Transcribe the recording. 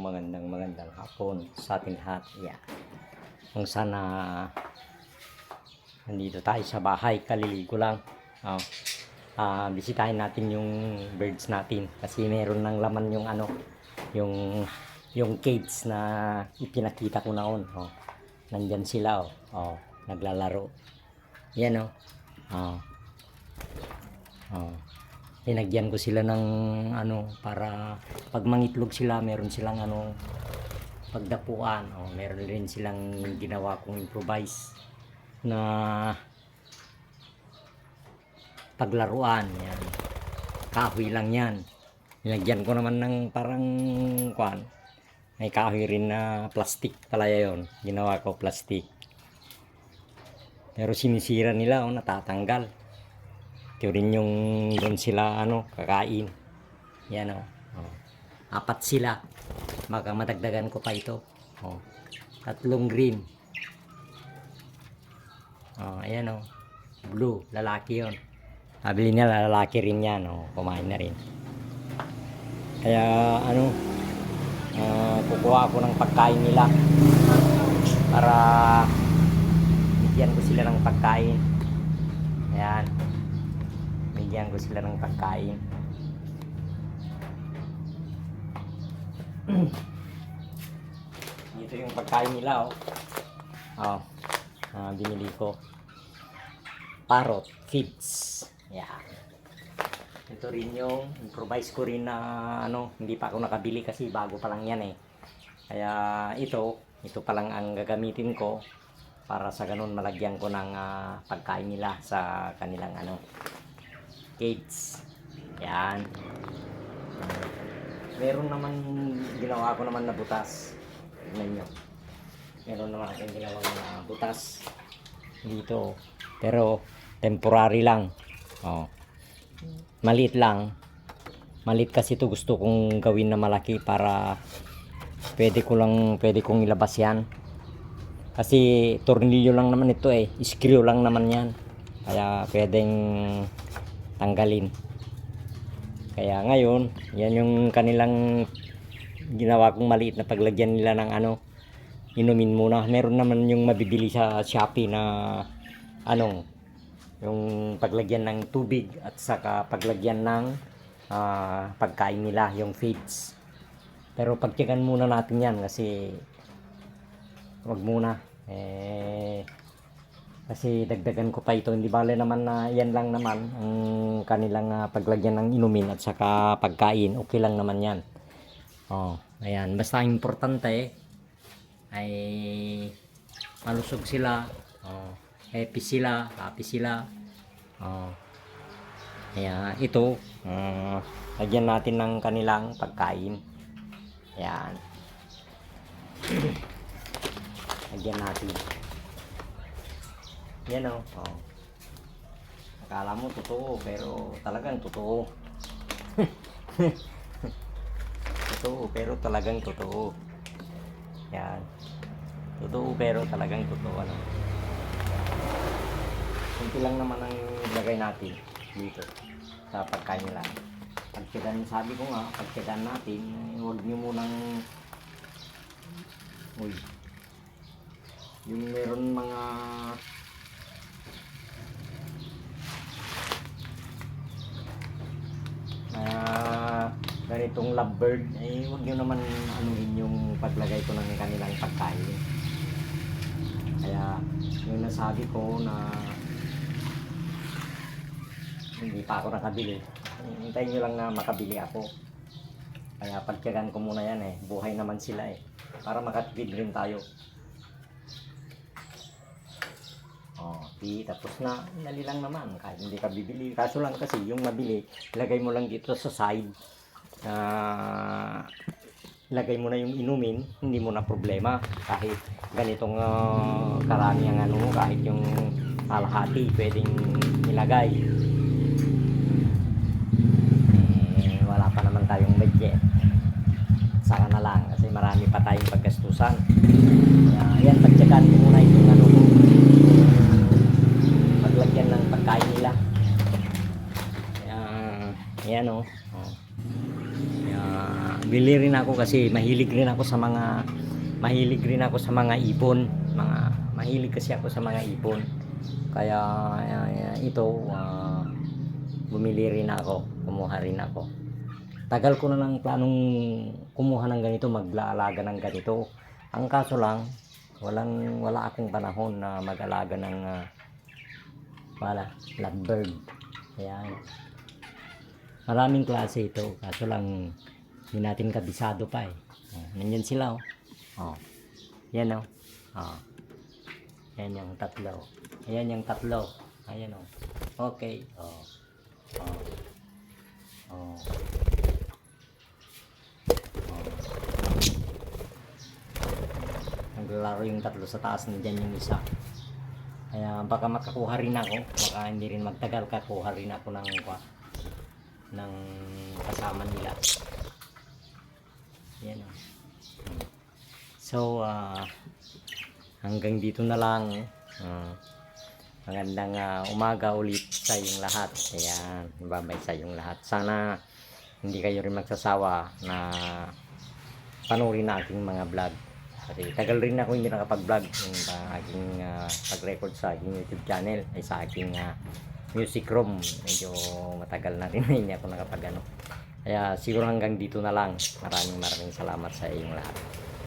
magandang hapon sa ating lahat. Yeah. Kung sana nandito tayo sa bahay, kaliligo lang. Bisitahin natin yung birds natin kasi meron ng laman yung yung cage na ipinakita ko noon. Nandyan sila naglalaro. Yan Linagyan ko sila ng para pag mangitlog sila meron silang pagdapuan. Meron rin silang ginawa kong improvise na paglaruan. Yan. Kahoy lang yan. Linagyan ko naman ng parang may kahoy rin na plastic pala yun. Ginawa ko plastic. Pero sinisira nila natatanggal. Ito rin yung doon sila kakain. Yan 4 sila. Baka madagdagan ko pa ito. 3 green. Ayan blue, lalaki yon. Nabili niya lalaki rin yan. Kumain na rin. Kaya kukuha ako ng pagkain nila para bigyan ko sila ng pagkain. Ayan. Bigyan ko sila ng pagkain. Ito yung pagkain nila binili ko. Parrot feeds. Yan. Ito rin yung improvise ko rin na hindi pa ako nakabili kasi bago pa lang yan Kaya ito pa lang ang gagamitin ko para sa ganun malagyan ko ng pagkain nila sa kanilang cage. Yan. Meron naman ginawa ko naman na butas. Tignan nyo. Meron naman akong ginawa na butas dito. Pero temporary lang. Maliit lang. Maliit kasi ito gusto kong gawin na malaki para pwede kong ilabas yan. Kasi tornilyo lang naman ito screw lang naman yan. Kaya pwedeng tanggalin. Kaya ngayon, yan yung kanilang ginawa kong maliit na paglagyan nila ng inumin muna. Meron naman yung mabibili sa Shopee na yung paglagyan ng tubig at saka paglagyan ng pagkain nila, yung feeds. Pero pagtiyagan muna natin yan kasi wag muna kasi dagdagan ko pa ito. Hindi bale naman na yan lang naman ang kanilang paglagyan ng inumin at saka pagkain. Okay lang naman yan. Ayan. Basta importante ay malusog sila. Happy sila. Ayan. Ito lagyan natin ng kanilang pagkain. Ayan. Lagyan natin. Yan akala mo totoo pero talagang totoo. Totoo pero talagang totoo. Yan. Totoo pero talagang totoo Kunti lang naman ang ilagay natin dito sa pagkain nila. Sabi ko nga, pagtiyagan natin, huwag nyo munang yung meron mga ganitong lovebird huwag nyo naman yung paglagay ko ng kanilang pagkain. Kaya yung nasabi ko na hindi pa ako nakabili, hintayin nyo lang na makabili ako. Kaya pagtiyagan ko muna yan buhay naman sila para makatipid rin tayo. Tapos na, dali lang naman kahit hindi ka bibili. Kaso lang kasi yung mabili, ilagay mo lang dito sa side. Ilagay mo na yung inumin, hindi mo na problema. Kahit ganitong karami ang kahit yung kalahati pwedeng ilagay. Wala pa naman tayong budget. Saka na lang kasi marami pa tayong paggastusan. Ayan, pagtsagaan ko muna itong paglagyan ng pagkain nila. Ayan bibili rin ako kasi mahilig rin ako sa mga ibon, mahilig kasi ako sa mga ibon. Kaya ito bumili rin ako, kumuha rin ako. Tagal ko na ng planong kumuha ng ganito, maglaalaga ng ganito. Ang kaso lang, wala akong panahon na mag-alaga ng lovebird. Ayan. Maraming klase ito, kaso lang hindi natin kabisado pa eh. Nandiyan sila oh. Oh. Yan oh. Oh. Yan yung tatlo. Ayan yung tatlo. Ayan oh. Okay. Oh. Oh. Oh. Naglalaro yung tatlo sa taas, nandiyan yung isa. Kaya baka makakuha rin ako, baka hindi rin magtagal, kakuha rin ako ng kasama nila. Yan o. So hanggang dito na lang. Magandang umaga ulit sa inyong lahat. Ayan, babay sa inyong lahat. Sana hindi kayo rin magsasawa na panoorin na aking mga vlog. Kasi tagal rin ako hindi nakapag-vlog yung aking pag-record sa aking YouTube channel ay sa aking music room. Medyo matagal na rin hindi ako nakapag-ano. Kaya siguro hanggang dito na lang. Maraming salamat sa inyong lahat.